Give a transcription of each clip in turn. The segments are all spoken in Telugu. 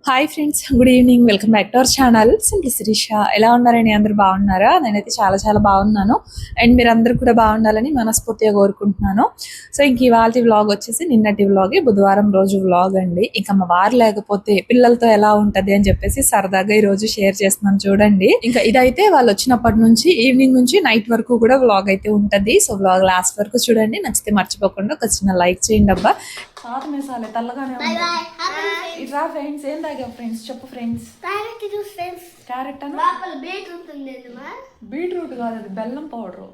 Hi friends, good evening. Welcome back to our channel simply Shirisha. ఎలా ఉన్నారని అందరూ బాగున్నారా? నేనైతే చాలా చాలా బాగున్నాను. అండ్ మీరు అందరూ కూడా బాగుండాలని మనస్ఫూర్తిగా కోరుకుంటున్నాను. సో ఇంక ఇవాళ వ్లాగ్ వచ్చేసి నిన్నటి వ్లాగే, బుధవారం రోజు వ్లాగ్ అండి. ఇంకా మా వారు లేకపోతే పిల్లలతో ఎలా ఉంటుంది అని చెప్పేసి సరదాగా ఈ రోజు షేర్ చేస్తున్నాను చూడండి. ఇంకా ఇదైతే వాళ్ళు వచ్చినప్పటి నుంచి ఈవినింగ్ నుంచి నైట్ వరకు కూడా వ్లాగ్ అయితే ఉంటుంది. సో వ్లాగ్ లాస్ట్ వరకు చూడండి. నచ్చితే మర్చిపోకుండా ఒక చిన్న లైక్ చేయండి అబ్బా. పాత మీసాలే తెల్లగానే ఇట్లా ఫ్రెండ్స్. ఏం తాగా ఫ్రెండ్స్? చెప్పు ఫ్రెండ్స్. క్యారెట్ అని బీట్రూట్ కాదు, అది బెల్లం పౌడర్.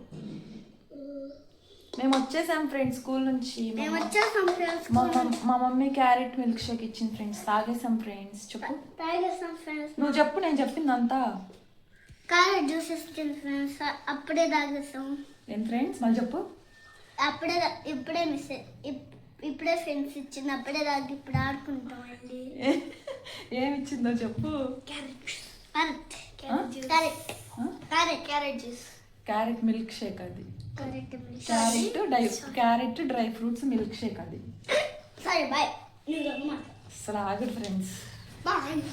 మేము వచ్చేసాం ఫ్రెండ్స్ స్కూల్ నుంచి. మా మమ్మీ క్యారెట్ మిల్క్ షేక్ ఇచ్చింది ఫ్రెండ్స్. తాగేసాం ఫ్రెండ్స్. చెప్పు. నువ్వు చెప్పు, నేను చెప్పింది అంతా. క్యారెట్ జ్యూస్ ఇచ్చింది ఫ్రెండ్స్, అప్పుడే తాగేసాం. ఏం ఫ్రెండ్స్ మళ్ళీ చెప్పు. ఇప్పుడే ఫ్రెండ్స్ ఇచ్చింది, అప్పుడే తాగి ఇప్పుడు ఆడుకుంటాం అండి. ఏమి ఇచ్చిందో చెప్పు. Carrot juice, carrot milk shake. అది carrot dry fruits milk shake. అది సరే బాయ్. అసలు ఆగదు ఫ్రెండ్స్.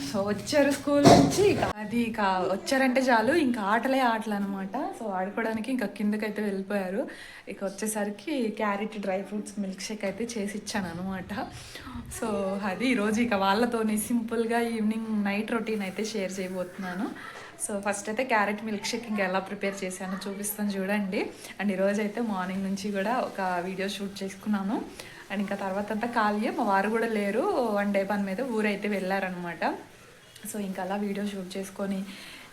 సో వచ్చారు స్కూల్ నుంచి. అది వచ్చారంటే చాలు ఇంకా ఆటలే ఆటలు అనమాట. సో ఆడుకోవడానికి ఇంకా కిందకైతే వెళ్ళిపోయారు. ఇక వచ్చేసరికి carrot dry fruits milk Sheikh అయితే చేసి ఇచ్చాను అనమాట. సో అది ఈరోజు ఇక వాళ్ళతోని సింపుల్గా ఈవినింగ్ నైట్ రొటీన్ అయితే షేర్ చేయబోతున్నాను. సో ఫస్ట్ అయితే క్యారెట్ మిల్క్ షేక్ ఇంకా ఎలా ప్రిపేర్ చేశానో చూపిస్తాను చూడండి. అండ్ ఈరోజు అయితే మార్నింగ్ నుంచి కూడా ఒక వీడియో షూట్ చేసుకున్నాను. అండ్ ఇంకా తర్వాత అంతా ఖాళీ. మా వారు కూడా లేరు, వన్ డే పని మీద ఊరైతే వెళ్ళారనమాట. సో ఇంకా అలా వీడియో షూట్ చేసుకొని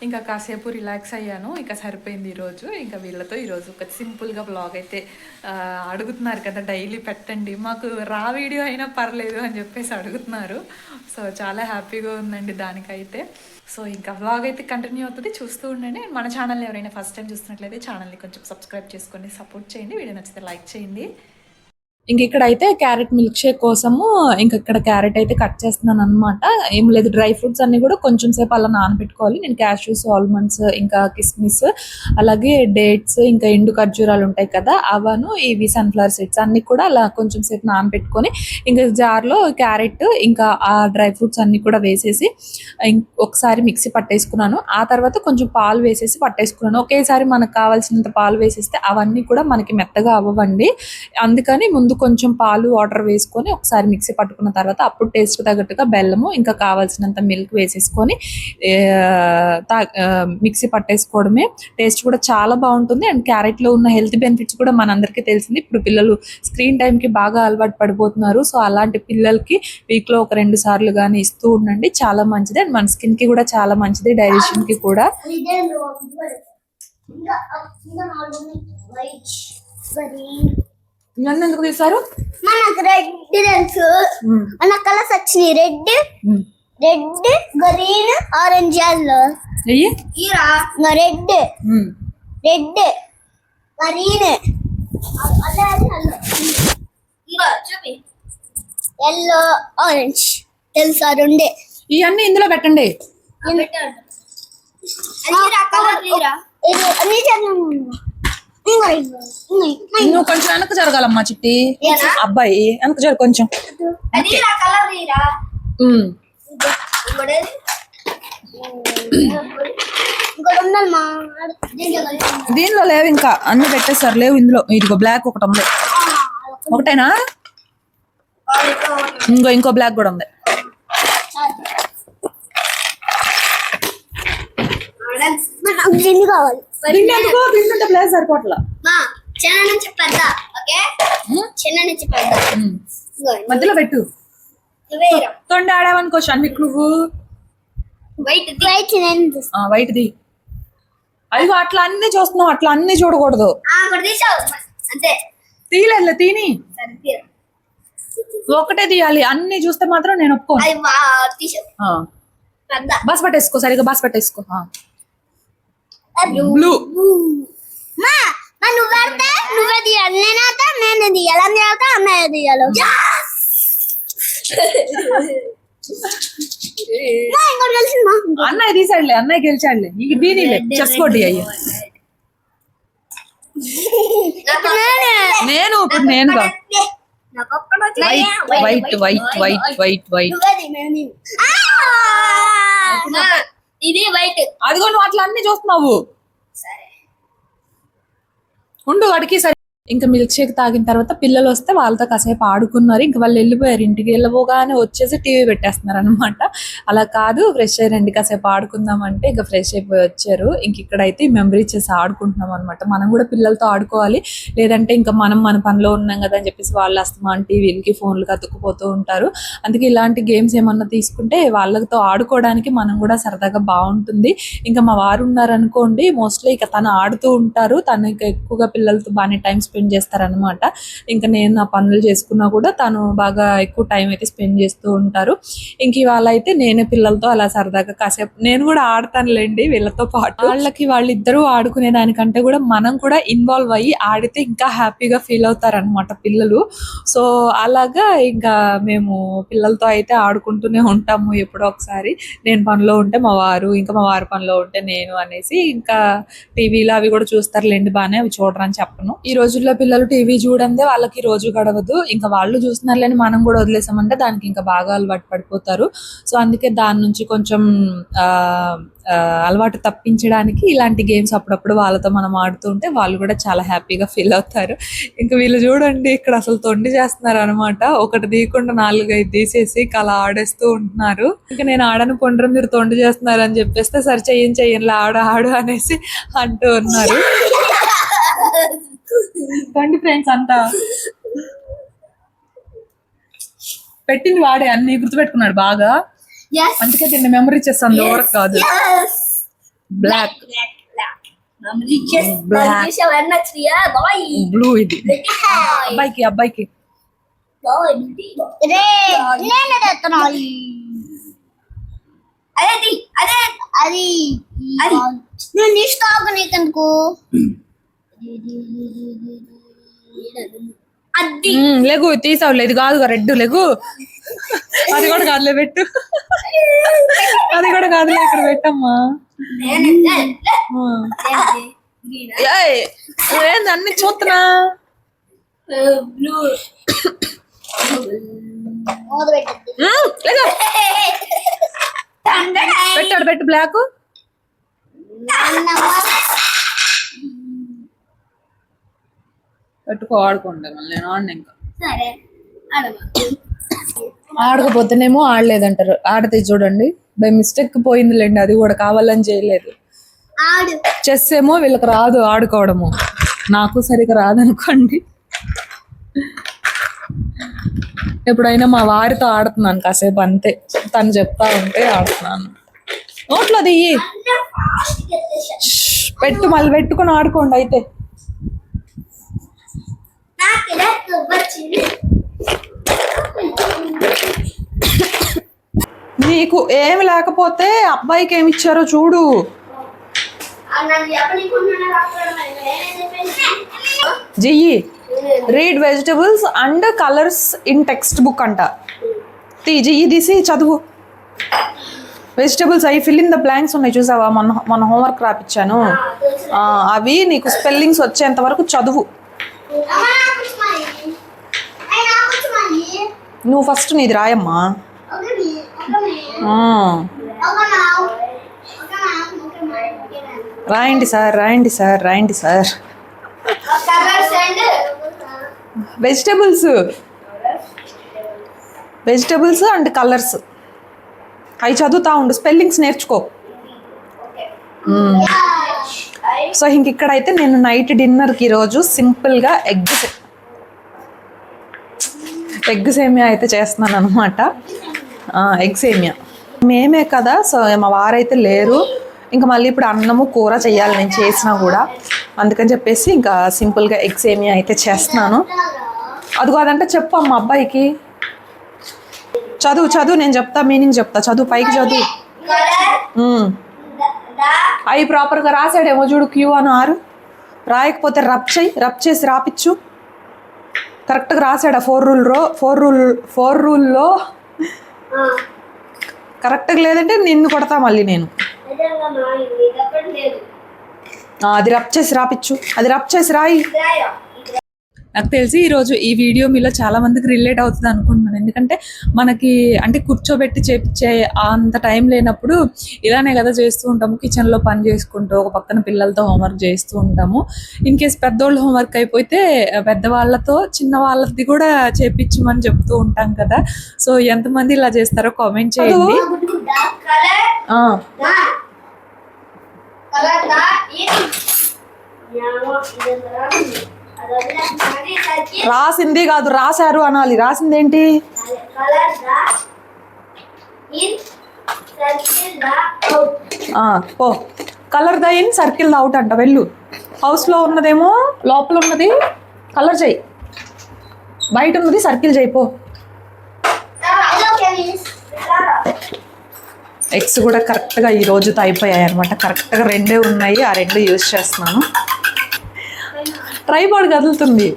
ఇంకా కాసేపు రిలాక్స్ అయ్యాను. ఇంకా సరిపోయింది ఈరోజు. ఇంకా వీళ్ళతో ఈరోజు ఒక సింపుల్గా బ్లాగ్ అయితే అడుగుతున్నారు కదా, డైలీ పెట్టండి మాకు, రా వీడియో అయినా పర్లేదు అని చెప్పేసి అడుగుతున్నారు. సో చాలా హ్యాపీగా ఉందండి దానికైతే. సో ఇంకా వ్లాగ్ అయితే కంటిన్యూ అవుతుంది, చూస్తూ ఉండండి. అండ్ మన ఛానల్ని ఎవరైనా ఫస్ట్ టైం చూస్తున్నట్లయితే ఛానల్ని కొంచెం సబ్స్క్రైబ్ చేసుకొని సపోర్ట్ చేయండి. వీడియో నచ్చితే లైక్ చేయండి. ఇంక ఇక్కడైతే క్యారెట్ మిల్క్ షేక్ కోసము ఇంకా ఇక్కడ క్యారెట్ అయితే కట్ చేస్తున్నాను అనమాట. ఏం లేదు, డ్రై ఫ్రూట్స్ అన్ని కూడా కొంచెం సేపు అలా నానబెట్టుకోవాలి. నేను క్యాష్యూస్, ఆల్మండ్స్, ఇంకా కిస్మిస్, అలాగే డేట్స్, ఇంకా ఎండు ఖర్జూరాలు ఉంటాయి కదా, అవను ఇవి సన్ఫ్లవర్ సీడ్స్ అన్ని కూడా అలా కొంచెం సేపు నానబెట్టుకొని ఇంకా జార్లో క్యారెట్ ఇంకా ఆ డ్రై ఫ్రూట్స్ అన్ని కూడా వేసేసి ఒకసారి మిక్సీ పట్టేసుకున్నాను. ఆ తర్వాత కొంచెం పాలు వేసేసి పట్టేసుకున్నాను. ఒకేసారి మనకు కావాల్సినంత పాలు వేసేస్తే అవన్నీ కూడా మనకి మెత్తగా అవ్వండి. అందుకని ముందు కొంచెం పాలు, వాటర్ వేసుకొని ఒకసారి మిక్సీ పట్టుకున్న తర్వాత అప్పుడు టేస్ట్ తగ్గట్టుగా బెల్లము, ఇంకా కావాల్సినంత మిల్క్ వేసేసుకొని మిక్సీ పట్టేసుకోవడమే. టేస్ట్ కూడా చాలా బాగుంటుంది. అండ్ క్యారెట్లో ఉన్న హెల్త్ బెనిఫిట్స్ కూడా మనందరికీ తెలిసింది. ఇప్పుడు పిల్లలు స్క్రీన్ టైంకి బాగా అలవాటు పడిపోతున్నారు. సో అలాంటి పిల్లలకి వీక్లో ఒక 2 సార్లు కానీ ఇస్తూ ఉండండి, చాలా మంచిది. అండ్ మన స్కిన్కి కూడా చాలా మంచిది, డైజెషన్కి కూడా. నన్ను ఎందుకు తీసారు? మనకు రెడ్ తెలుసు, మన కలర్స్ వచ్చినాయి. Red, green, orange, yellow. Red, green, yellow, orange తెలుసా? రెండే. ఇవన్నీ ఇందులో పెట్టండి. నువ్వు కొంచెం వెనక జరగాలమ్మా చిట్టి. అబ్బాయి వెనక జరగ కొంచెం. దీనిలో లేవు, ఇంకా అన్ని పెట్టేస్తారు. లేవు ఇందులో. ఇదిగో బ్లాక్ ఒకటి ఉంది. ఒకటేనా? ఇంకో బ్లాక్ కూడా ఉంది. కావాలి. ప్లేస్ సరిపోట్లా. మధ్యలో పెట్టు. తొండ ఆడావనుకో షన్విక్ నువ్వు. వైట్ది. అదిగో అట్లా అన్ని చూస్తున్నావు, అట్లా అన్ని చూడకూడదు. తీయలేదు, తీని ఒకటే తీయాలి. అన్ని చూస్తే మాత్రం నేను ఒప్పుకో. బస్ పట్టేసుకో, సరిగా బస్ పట్టేసుకో. బ్లూ. నువ్వే తీయాలి, నేను తీయాలి. అన్నయ్య తీయాలి. అన్నయ్య తీసాడులే, అన్నయ్య గెలిచాడులే. నీకు దీనిలే చెస్ కొట్టి అయ్యి. నేను ఇప్పుడు నేనుగా white white white white white. ఇది వైట్. అదిగో నువ్వు అట్లా అన్ని చూస్తున్నావు. ఉండు వాడికి సరే. ఇంకా మిల్క్ షేక్ తాగిన తర్వాత పిల్లలు వస్తే వాళ్ళతో కాసేపు ఆడుకున్నారు. ఇంకా వాళ్ళు వెళ్ళిపోయారు. ఇంటికి వెళ్ళబోగానే వచ్చేసి టీవీ పెట్టేస్తున్నారు అనమాట. అలా కాదు, ఫ్రెష్ అయ్యారండి, కాసేపు ఆడుకుందాం అంటే ఇంకా ఫ్రెష్ అయిపోయి వచ్చారు. ఇంక ఇక్కడైతే మెమరీ చేసి ఆడుకుంటున్నాం అనమాట. మనం కూడా పిల్లలతో ఆడుకోవాలి, లేదంటే ఇంకా మనం మన పనిలో ఉన్నాం కదా అని చెప్పేసి వాళ్ళు అస్తమాన్ టీవీలకి ఫోన్లకి అతుక్కుపోతూ ఉంటారు. అందుకే ఇలాంటి గేమ్స్ ఏమన్నా తీసుకుంటే వాళ్ళతో ఆడుకోవడానికి మనం కూడా సరదాగా బాగుంటుంది. ఇంకా మా వారు ఉన్నారనుకోండి, మోస్ట్లీ ఇక తను ఆడుతూ ఉంటారు. తను ఇంకా ఎక్కువగా పిల్లలతో బాగానే టైం స్పెండ్ చేస్తారనమాట. ఇంకా నేను నా పనులు చేసుకున్నా కూడా తను బాగా ఎక్కువ టైం అయితే స్పెండ్ చేస్తూ ఉంటారు. ఇంక ఇవాళ అయితే నేనే పిల్లలతో అలా సరదాగా కాసేపు నేను కూడా ఆడతానులేండి వీళ్ళతో పాటు. వాళ్ళిద్దరూ ఆడుకునే దానికంటే కూడా మనం కూడా ఇన్వాల్వ్ అయ్యి ఆడితే ఇంకా హ్యాపీగా ఫీల్ అవుతారనమాట పిల్లలు. సో అలాగా ఇంకా మేము పిల్లలతో అయితే ఆడుకుంటూనే ఉంటాము. ఎప్పుడో ఒకసారి నేను పనిలో ఉంటే మా వారు, ఇంకా మా వారి పనిలో ఉంటే నేను అనేసి, ఇంకా టీవీలో అవి కూడా చూస్తారులేండి బాగానే, అవి చూడరని చెప్పను. ఈ రోజుల్లో పిల్లలు టీవీ చూడందే వాళ్ళకి రోజు గడవదు. ఇంకా వాళ్ళు చూస్తున్నారులేని మనం కూడా వదిలేసామంటే దానికి ఇంకా బాగా అలవాటు పడిపోతారు. సో అందుకే దాని నుంచి కొంచెం అలవాటు తప్పించడానికి ఇలాంటి గేమ్స్ అప్పుడప్పుడు వాళ్ళతో మనం ఆడుతూ ఉంటే వాళ్ళు కూడా చాలా హ్యాపీగా ఫీల్ అవుతారు. ఇంకా వీళ్ళు చూడండి ఇక్కడ అసలు తొండి చేస్తున్నారు అనమాట. ఒకటి తీయకుండా 4-5 తీసేసి అలా ఆడేస్తూ ఉంటున్నారు. ఇంకా నేను ఆడను కొండ్ర, మీరు తొండి చేస్తున్నారు అని చెప్పేస్తే సరే చెయ్యను ఆడు అనేసి అంటూ ఉన్నారు. రండి ఫ్రెండ్స్ అంతా. పెట్టింది వాడే, అన్ని గుర్తుపెట్టుకున్నాడు బాగా. అందుకే దీన్ని మెమరీ చేస్తాను, ఓవర్ కాదు. బ్లాక్ బ్లూ, ఇది అబ్బాయికి లెగు తీసావు. ఇది కాదుగా రెడ్, లెగు. అది కూడా కాదులే, పెట్టు. అది కూడా కాదులే, ఇక్కడ పెట్టమ్మా. ఏంది అన్ని చూస్తున్నా. పెట్టాడు, పెట్టు బ్లాక్. పెట్టుకో, ఆడుకోండి. మళ్ళీ నేను ఆడిన ఇంకా ఆడకపోతేనేమో ఆడలేదంటారు. ఆడితే చూడండి బై మిస్టేక్ పోయిందిలేండి, అది కూడా కావాలని చేయలేదు. చెస్ ఏమో వీళ్ళకి రాదు ఆడుకోవడము, నాకు సరిగా రాదనుకోండి. ఎప్పుడైనా మా వారితో ఆడుతున్నాను కాసేపు అంతే, తను చెప్తా ఉంటే ఆడుతున్నాను. నోట్లో దియ్యి పెట్టు, మళ్ళీ పెట్టుకుని ఆడుకోండి అయితే. నీకు ఏమి లేకపోతే అబ్బాయికి ఏమి ఇచ్చారో చూడు. జియ్యి read vegetables and colours in text book అంట. జియ్యి తీసి చదువు. వెజిటబుల్స్ అవి ఫిల్ ఇన్ ద బ్లాంక్స్ ఉన్నాయి చూసావా, మన హోంవర్క్ రాపిచ్చాను. అవి నీకు స్పెల్లింగ్స్ వచ్చేంత వరకు చదువు. నువ్వు ఫస్ట్ నీది రాయమ్మా. రాయండి సార్, రాయండి సార్, రాయండి సార్. వెజిటబుల్స్ అండ్ కలర్స్ అవి చదువుతా ఉండు, స్పెల్లింగ్స్ నేర్చుకో. సో ఇంక ఇక్కడైతే నేను నైట్ డిన్నర్కి ఈరోజు సింపుల్గా ఎగ్ సేమియా అయితే చేస్తున్నాను అనమాట. ఎగ్ సేమియా మేమే కదా, సో మా వారైతే లేరు. ఇంకా మళ్ళీ ఇప్పుడు అన్నము కూర చేయాలి నేను చేసినా కూడా, అందుకని చెప్పేసి ఇంకా సింపుల్గా ఎగ్ సేమియా అయితే చేస్తున్నాను. అదిగో అదంటే చెప్పు అమ్మ అబ్బాయికి. చదువు నేను చెప్తా, మీనింగ్ చెప్తా. చదువు, పైకి చదువు. అవి ప్రాపర్గా రాసాడేమో చూడు, క్యూ అని ఆరు. రాయకపోతే రబ్ చేసి రాపిచ్చు. కరెక్ట్గా రాసాడా? ఫోర్ రూల్లో కరెక్ట్గా లేదంటే నిన్ను కొడతా మళ్ళీ నేను. అది రబ్ చేసి రాపిచ్చు, అది రబ్ చేసి రాయి. నాకు తెలిసి ఈరోజు ఈ వీడియో మీలో చాలా మందికి రిలేట్ అవుతుంది అనుకుంటున్నాను. ఎందుకంటే మనకి అంటే కూర్చోబెట్టి చేపించే అంత టైం లేనప్పుడు ఇలానే కదా చేస్తూ ఉంటాము. కిచెన్లో పని చేసుకుంటూ ఒక పక్కన పిల్లలతో హోంవర్క్ చేస్తూ ఉంటాము. ఇన్ కేస్ పెద్దోళ్ళు హోంవర్క్ అయిపోతే పెద్దవాళ్ళతో చిన్న వాళ్ళది కూడా చేపించమని చెప్తూ ఉంటాం కదా. సో ఎంతమంది ఇలా చేస్తారో కామెంట్ చేయండి. రాసింది కాదు రాశారు అనాలి. రాసింది ఏంటి? పో colour the in circle the out అంట. వెళ్ళు. హౌస్లో ఉన్నదేమో లోపల ఉన్నది కలర్ చేయి, బయట ఉన్నది సర్కిల్ చేయి. పో. ఎగ్స్ కూడా కరెక్ట్గా ఈ రోజుతో అయిపోయాయి అనమాట. కరెక్ట్గా 2 ఉన్నాయి, ఆ 2 యూజ్ చేస్తున్నాను. ట్రైపాడ్ కదులుతుంది.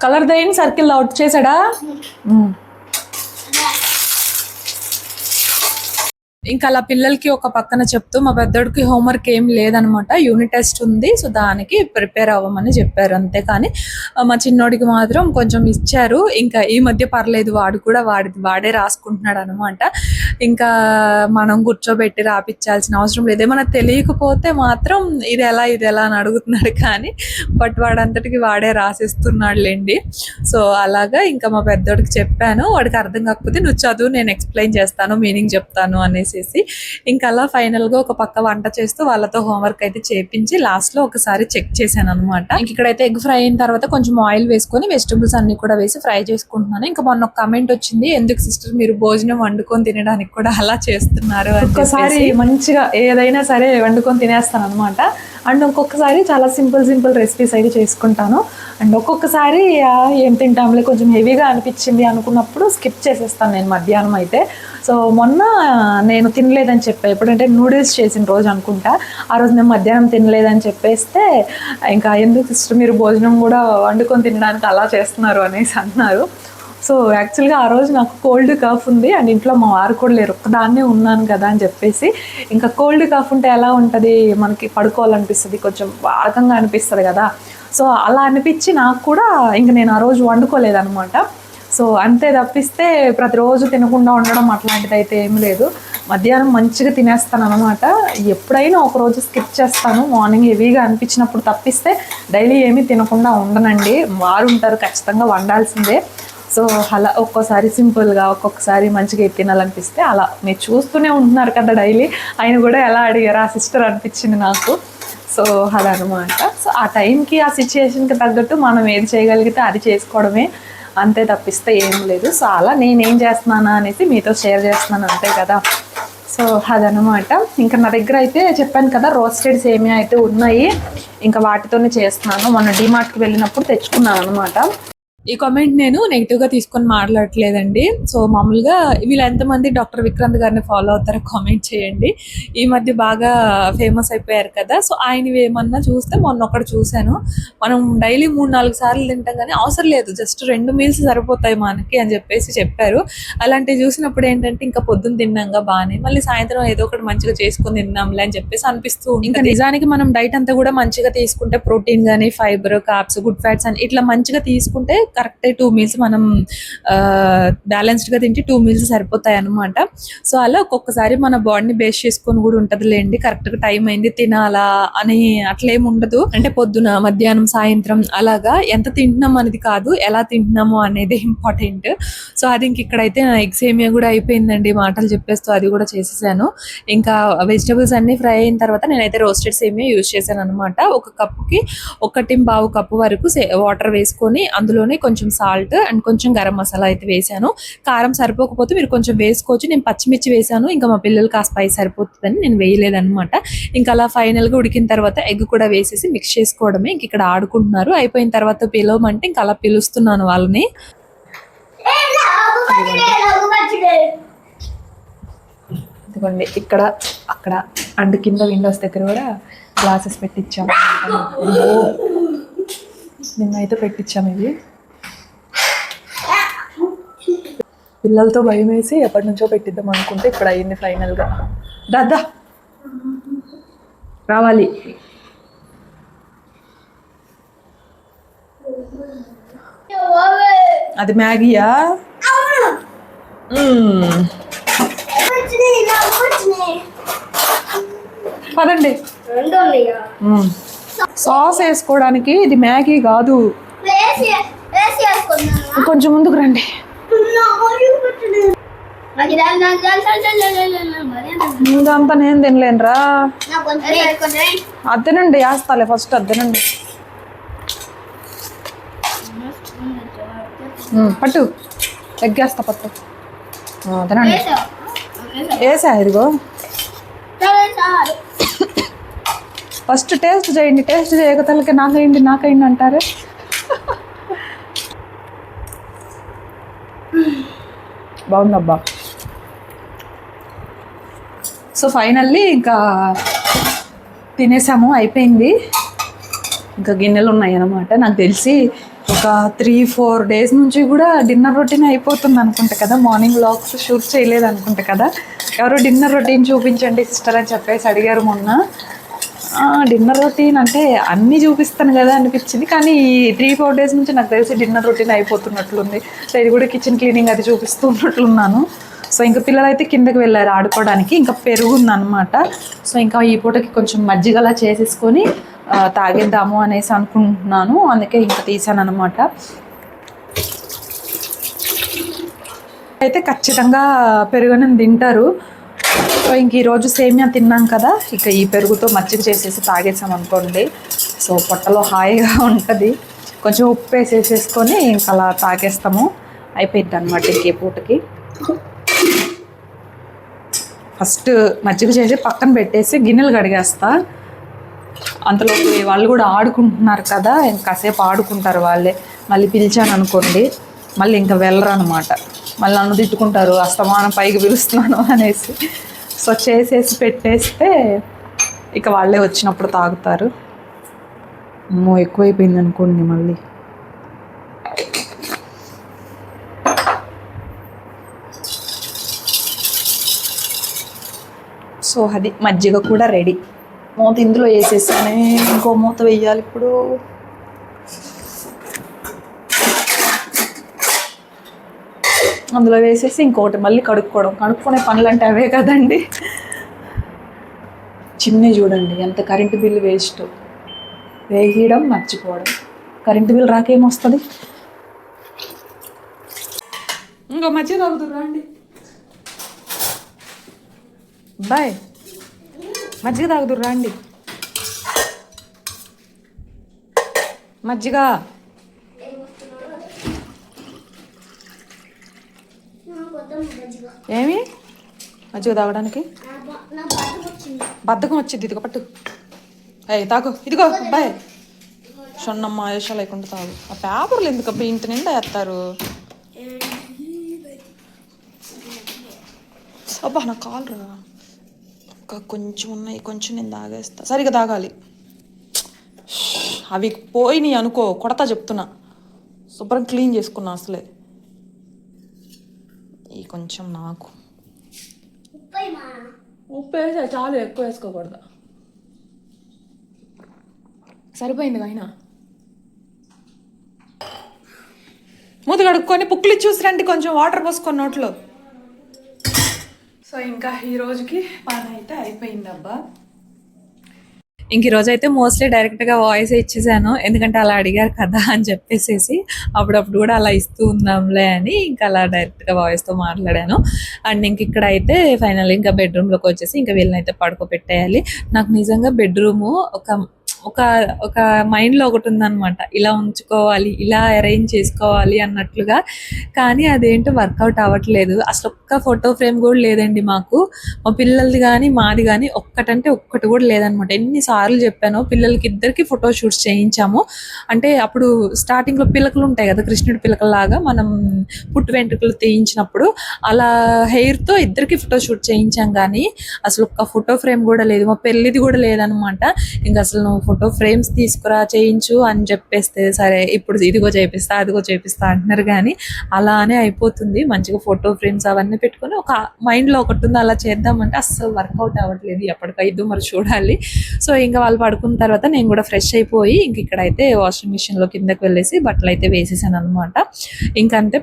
కలర్ దైన్ సర్కిల్ అవుట్ చేశాడా? ఇంకా అలా పిల్లలకి ఒక పక్కన చెప్తూ మా పెద్దోడికి హోంవర్క్ ఏం లేదనమాట, యూనిట్ టెస్ట్ ఉంది, సో దానికి ప్రిపేర్ అవ్వమని చెప్పారు. అంతేకాని మా చిన్నోడికి మాత్రం కొంచెం ఇచ్చారు. ఇంకా ఈ మధ్య పర్లేదు, వాడు కూడా వాడే రాసుకుంటున్నాడు అనమాట. ఇంకా మనం కూర్చోబెట్టి రాపిచ్చాల్సిన అవసరం లేదు. ఏమైనా తెలియకపోతే మాత్రం ఇది ఎలా అని అడుగుతున్నాడు, కానీ బట్ వాడంతటికి వాడే రాసిస్తున్నాడులేండి. సో అలాగా ఇంకా మా పెద్దోడికి చెప్పాను, వాడికి అర్థం కాకపోతే నువ్వు చదువు, నేను ఎక్స్ప్లెయిన్ చేస్తాను, మీనింగ్ చెప్తాను అనేసి. ఇంకా అలా ఫైనల్గా ఒక పక్క వంట చేస్తూ వాళ్ళతో హోంవర్క్ అయితే చేపించి లాస్ట్లో ఒకసారి చెక్ చేశాను అనమాట. ఇంక ఇక్కడైతే ఎగ్ ఫ్రై అయిన తర్వాత కొంచెం ఆయిల్ వేసుకొని వెజిటబుల్స్ అన్ని కూడా వేసి ఫ్రై చేసుకుంటున్నాను. ఇంకా మొన్న ఒక కమెంట్ వచ్చింది, ఎందుకు సిస్టర్ మీరు భోజనం వండుకొని తినడానికి కూడా అలా చేస్తున్నారు అని. ఒక్కసారి మంచిగా ఏదైనా సరే వండుకొని తినేస్తాను అనమాట. అండ్ ఒక్కొక్కసారి చాలా సింపుల్ రెసిపీస్ అయితే చేసుకుంటాను. అండ్ ఒక్కొక్కసారి ఏం తింటాంలే కొంచెం హెవీగా అనిపించింది అనుకున్నప్పుడు స్కిప్ చేసేస్తాను నేను మధ్యాహ్నం అయితే. సో మొన్న నేను తినలేదని చెప్పా, ఎప్పుడంటే నూడిల్స్ చేసిన రోజు అనుకుంటా, ఆ రోజు నేను మధ్యాహ్నం తినలేదని చెప్పేస్తే ఇంకా ఎందుకు సిస్టర్ మీరు భోజనం కూడా వండుకొని తినడానికి అలా చేస్తున్నారు అనేసి అన్నారు. సో యాక్చువల్గా ఆ రోజు నాకు కోల్డ్ కాఫ్ ఉంది అండ్ ఇంట్లో మా వారు కూడా లేరు, ఒక్కదాన్నే ఉన్నాను కదా అని చెప్పేసి. ఇంకా కోల్డ్ కాఫ్ ఉంటే ఎలా ఉంటుంది, మనకి పడుకోవాలనిపిస్తుంది, కొంచెం బాధంగా అనిపిస్తుంది కదా. సో అలా అనిపించి నాకు కూడా ఇంక నేను ఆ రోజు వండుకోలేదనమాట. సో అంతే తప్పిస్తే ప్రతిరోజు తినకుండా ఉండడం అట్లాంటిది అయితే ఏమి లేదు. మధ్యాహ్నం మంచిగా తినేస్తాను అనమాట. ఎప్పుడైనా ఒకరోజు స్కిప్ చేస్తాను, మార్నింగ్ హెవీగా అనిపించినప్పుడు తప్పిస్తే డైలీ ఏమీ తినకుండా ఉండనండి. వారు ఉంటారు, ఖచ్చితంగా వండాల్సిందే. సో అలా ఒక్కోసారి సింపుల్గా, ఒక్కొక్కసారి మంచిగా తినాలనిపిస్తే అలా. మీరు చూస్తూనే ఉంటున్నారు కదా డైలీ, ఆయన కూడా ఎలా అడిగారు ఆ సిస్టర్ అనిపించింది నాకు. సో అదనమాట. సో ఆ టైంకి ఆ సిచ్యుయేషన్కి తగ్గట్టు మనం ఏది చేయగలిగితే అది చేసుకోవడమే, అంతే తప్పిస్తే ఏం లేదు. సో అలా నేనేం చేస్తున్నానా అనేసి మీతో షేర్ చేస్తున్నాను, అంతే కదా. సో అదనమాట. ఇంకా నా దగ్గర అయితే చెప్పాను కదా రోస్టెడ్ సేమియా అయితే ఉన్నాయి, ఇంకా వాటితోనే చేస్తున్నాను. మొన్న డిమార్ట్కి వెళ్ళినప్పుడు తెచ్చుకున్నాను అనమాట. ఈ కామెంట్ నేను నెగిటివ్గా తీసుకొని మాట్లాడట్లేదండి. సో మామూలుగా వీళ్ళు ఎంతమంది డాక్టర్ విక్రాంత్ గారిని ఫాలో అవుతారో కామెంట్ చేయండి. ఈ మధ్య బాగా ఫేమస్ అయిపోయారు కదా. సో ఆయనవి ఏమన్నా చూస్తే మొన్న ఒకటి చూశాను, మనం డైలీ 3-4 సార్లు తింటాం కానీ అవసరం లేదు, జస్ట్ 2 మీల్స్ సరిపోతాయి మనకి అని చెప్పేసి చెప్పారు. అలాంటివి చూసినప్పుడు ఏంటంటే ఇంకా పొద్దున్న తిన్నాక బాగానే, మళ్ళీ సాయంత్రం ఏదో ఒకటి మంచిగా చేసుకొని తిన్నాంలే అని చెప్పేసి అనిపిస్తూ. ఇంకా నిజానికి మనం డైట్ అంతా కూడా మంచిగా తీసుకుంటే ప్రోటీన్ కానీ, ఫైబర్, కార్బ్స్, గుడ్ ఫ్యాట్స్ అని ఇట్లా మంచిగా తీసుకుంటే కరెక్ట్ 2 మీల్స్ మనం బ్యాలెన్స్డ్గా తింటే 2 మీల్స్ సరిపోతాయి అనమాట. సో అలా ఒక్కొక్కసారి మన బాడీని బేస్ చేసుకొని కూడా ఉంటుంది లేండి, కరెక్ట్గా టైం అయింది తినాలా అని అట్లేం ఉండదు. అంటే పొద్దున, మధ్యాహ్నం, సాయంత్రం అలాగా ఎంత తింటున్నాం అనేది కాదు, ఎలా తింటున్నామో అనేది ఇంపార్టెంట్. సో అది ఇంక ఇక్కడైతే ఎగ్ సేమియా కూడా అయిపోయిందండి, మాటలు చెప్పేస్తూ అది కూడా చేసేసాను. ఇంకా వెజిటబుల్స్ అన్నీ ఫ్రై అయిన తర్వాత నేనైతే రోస్టెడ్ సేమియా యూజ్ చేశాను అనమాట. ఒక కప్పుకి 1.25 కప్పు వరకు వాటర్ వేసుకొని అందులోనే కొంచెం సాల్ట్ అండ్ కొంచెం గరం మసాలా అయితే వేసాను. కారం సరిపోకపోతే మీరు కొంచెం వేసుకోవచ్చు. నేను పచ్చిమిర్చి వేసాను, ఇంకా మా పిల్లలకి ఆ స్పైస్ సరిపోతుందని నేను వేయలేదన్నమాట. ఇంకా అలా ఫైనల్గా ఉడికిన తర్వాత ఎగ్ కూడా వేసేసి మిక్స్ చేసుకోవడమే. ఇంక ఇక్కడ ఆడుకుంటున్నారు. అయిపోయిన తర్వాత పిలవమంటే ఇంకా అలా పిలుస్తున్నాను వాళ్ళని. ఇదిగోండి ఇక్కడ, అక్కడ అండ్ కింద విండోస్ దగ్గర కూడా గ్లాసెస్ పెట్టించాము. నిన్నైతే పెట్టించాము ఇవి. పిల్లలతో భయం వేసి ఎప్పటి నుంచో పెట్టిద్దాం అనుకుంటే ఇప్పుడు అయ్యింది ఫైనల్గా. దాదా రావాలి. అది మ్యాగీయా? పదండి. సాస్ వేసుకోవడానికి ఇది మ్యాగీ కాదు. కొంచెం ముందుకు రండి. ఇదంతా నేను తినలేనురా. అద్దెనండి వేస్తాలే ఫస్ట్. అద్దెనండి పట్టు. ఎగ్గేస్తా పట్టు. తినండి. వేసా ఇదిగో. ఫస్ట్ టేస్ట్ చేయండి. టేస్ట్ చేయక తలకి నాకైంది అంటారే. బాగుందబ్బా. సో ఫైనల్లీ ఇంకా తినేసాము, అయిపోయింది. ఇంకా గిన్నెలు ఉన్నాయి అన్నమాట. నాకు తెలిసి ఒక 3-4 days నుంచి కూడా డిన్నర్ రొటీన్ అయిపోతుంది అనుకుంటా కదా. మార్నింగ్ వ్లాగ్స్ షూట్ చేయలేదు అనుకుంటా కదా. ఎవరో డిన్నర్ రొటీన్ చూపించండి సిస్టర్ అని చెప్పేసి అడిగారు మొన్న. డిన్నర్ రొటీన్ అంటే అన్నీ చూపిస్తాను కదా అనిపించింది, కానీ ఈ 3-4 days నుంచి నాకు తెలిసి డిన్నర్ రొటీన్ అయిపోతున్నట్లుంది. సో ఇది కూడా కిచెన్ క్లీనింగ్ అది చూపిస్తూ ఉన్నట్లున్నాను. సో ఇంకా పిల్లలు అయితే కిందకి వెళ్ళారు ఆడుకోవడానికి. ఇంకా పెరుగుందనమాట. సో ఇంకా ఈ పూటకి కొంచెం మజ్జిగలా చేసేసుకొని తాగేద్దాము అనేసి అనుకుంటున్నాను. అందుకే ఇంకా తీసాను అనమాట. అయితే ఖచ్చితంగా పెరుగుని తింటారు. సో ఇంక ఈరోజు సేమియా తిన్నాం కదా, ఇక ఈ పెరుగుతో మజ్జిగ చేసేసి తాగేసాం అనుకోండి. సో పొట్టలో హాయిగా ఉంటుంది. కొంచెం ఉప్పు వేసేసేసుకొని ఇంకా అలా తాగేస్తాము, అయిపోయింది అనమాట ఇంకే పూటకి. ఫస్ట్ మజ్జిగ చేసి పక్కన పెట్టేసి గిన్నెలు కడిగేస్తా. అంతలోకి వాళ్ళు కూడా ఆడుకుంటున్నారు కదా, ఇంకాసేపు ఆడుకుంటారు వాళ్ళే. మళ్ళీ పిలిచాను అనుకోండి మళ్ళీ ఇంకా వెళ్ళరు అనమాట. మళ్ళీ నన్ను తిట్టుకుంటారు, అస్తమానం పైకి పిలుస్తున్నాను అనేసి. సో చేసేసి పెట్టేస్తే ఇక వాళ్ళే వచ్చినప్పుడు తాగుతారు. ఎక్కువైపోయింది అనుకోండి మళ్ళీ. సో అది మజ్జిగ కూడా రెడీ. మూత ఇందులో వేసేసానే, ఇంకో మూత వేయాలి ఇప్పుడు. అందులో వేసేసి ఇంకొకటి మళ్ళీ కడుక్కునే పనులు అంటే అవే కదండి. చిమ్నీ చూడండి ఎంత కరెంటు బిల్లు వేస్ట్. వేయడం మర్చిపోవడం. కరెంటు బిల్లు రాకేమొస్తుంది. ఇంకో మజ్జిగ తాగుతుర్రా అండి. బాయ్ మజ్జిగ తాగుతుర్రా అండి. మజ్జిగ ఏమి మజ్జిగ తాగడానికి బద్ధకం వచ్చింది. ఇదిగో పట్టు. అయ్యి తాగు. ఇదిగో అబ్బాయి సొన్నమ్మ ఆయుష లేకుండా తాగు. ఆ పేపర్లు ఎందుకు అబ్బాయి ఇంటి నిండా వేస్తారు. అబ్బా నా కాలు రా. కొంచెం ఉన్నాయి, కొంచెం నేను తాగేస్తా. సరిగా తాగాలి. అవి పోయినాయి అనుకో కొడతా చెప్తున్నా. శుభ్రం క్లీన్ చేసుకున్నా అసలే. ఈ కొంచెం నాకు ఉప్పు వేసా చాలు, ఎక్కువ వేసుకోకూడదు. సరిపోయింది అయినా. మూత కడుక్కొని పుక్కులు చూసి రండి, కొంచెం వాటర్ పోసుకొని నోట్లో. సో ఇంకా ఈ రోజుకి పని అయితే అయిపోయింది అబ్బా. ఇంక ఈరోజు అయితే మోస్ట్లీ డైరెక్ట్గా వాయిస్ ఇచ్చేసాను, ఎందుకంటే అలా అడిగారు కదా అని చెప్పేసి. అప్పుడప్పుడు కూడా అలా ఇస్తూ ఉందాంలే అని ఇంకా అలా డైరెక్ట్గా వాయిస్తో మాట్లాడాను. అండ్ ఇంక ఇక్కడ అయితే ఫైనల్ ఇంకా బెడ్రూమ్లోకి వచ్చేసి ఇంకా వీళ్ళనైతే పడుకోబెట్టేయాలి. నాకు నిజంగా బెడ్రూము ఒక మైండ్లో ఒకటి ఉందన్నమాట, ఇలా ఉంచుకోవాలి, ఇలా అరేంజ్ చేసుకోవాలి అన్నట్లుగా. కానీ అదేంటో వర్కౌట్ అవ్వట్లేదు. అసలు ఒక్క ఫోటో ఫ్రేమ్ కూడా లేదండి మాకు. మా పిల్లలది కానీ మాది కానీ ఒక్కటంటే ఒక్కటి కూడా లేదనమాట. ఎన్నిసార్లు చెప్పానో, పిల్లలకి ఇద్దరికి ఫోటో షూట్స్ చేయించాము. అంటే అప్పుడు స్టార్టింగ్లో పిలకలు ఉంటాయి కదా, కృష్ణుడి పిలకలాగా మనం పుట్టు వెంట్రుకలు తీయించినప్పుడు అలా హెయిర్తో ఇద్దరికి ఫోటో షూట్ చేయించాం. కానీ అసలు ఒక్క ఫోటో ఫ్రేమ్ కూడా లేదు. మా పెళ్ళిది కూడా లేదనమాట. ఇంకా అసలు నువ్వు ఫోటో ఫ్రేమ్స్ తీసుకురా చేయించు అని చెప్పేస్తే సరే ఇప్పుడు ఇదిగో చేపిస్తా అదిగో చేపిస్తా అంటున్నారు, కానీ అలానే అయిపోతుంది. మంచిగా ఫోటో ఫ్రేమ్స్ అవన్నీ పెట్టుకొని ఒక మైండ్లో ఒకటి ఉంది అలా చేద్దామంటే అస్సలు వర్కౌట్ అవ్వట్లేదు. ఎప్పటికైదు మరి చూడాలి. సో ఇంకా వాళ్ళు పడుకున్న తర్వాత నేను కూడా ఫ్రెష్ అయిపోయి ఇంక ఇక్కడైతే వాషింగ్ మిషన్లో కిందకి వెళ్ళేసి బట్టలు అయితే వేసేసాను అనమాట. ఇంకంతే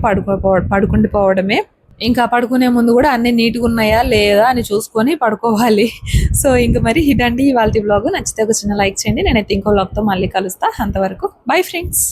పడుకుండిపోవడమే. ఇంకా పడుకునే ముందు కూడా అన్ని నీట్గా ఉన్నాయా లేదా అని చూసుకొని పడుకోవాలి. సో ఇంక మరి ఇదండి ఇవాళ వ్లాగ్. నచ్చితే ఒక చిన్న లైక్ చేయండి. నేనైతే ఇంకో వ్లాగ్తో మళ్ళీ కలుస్తా. అంతవరకు బై ఫ్రెండ్స్.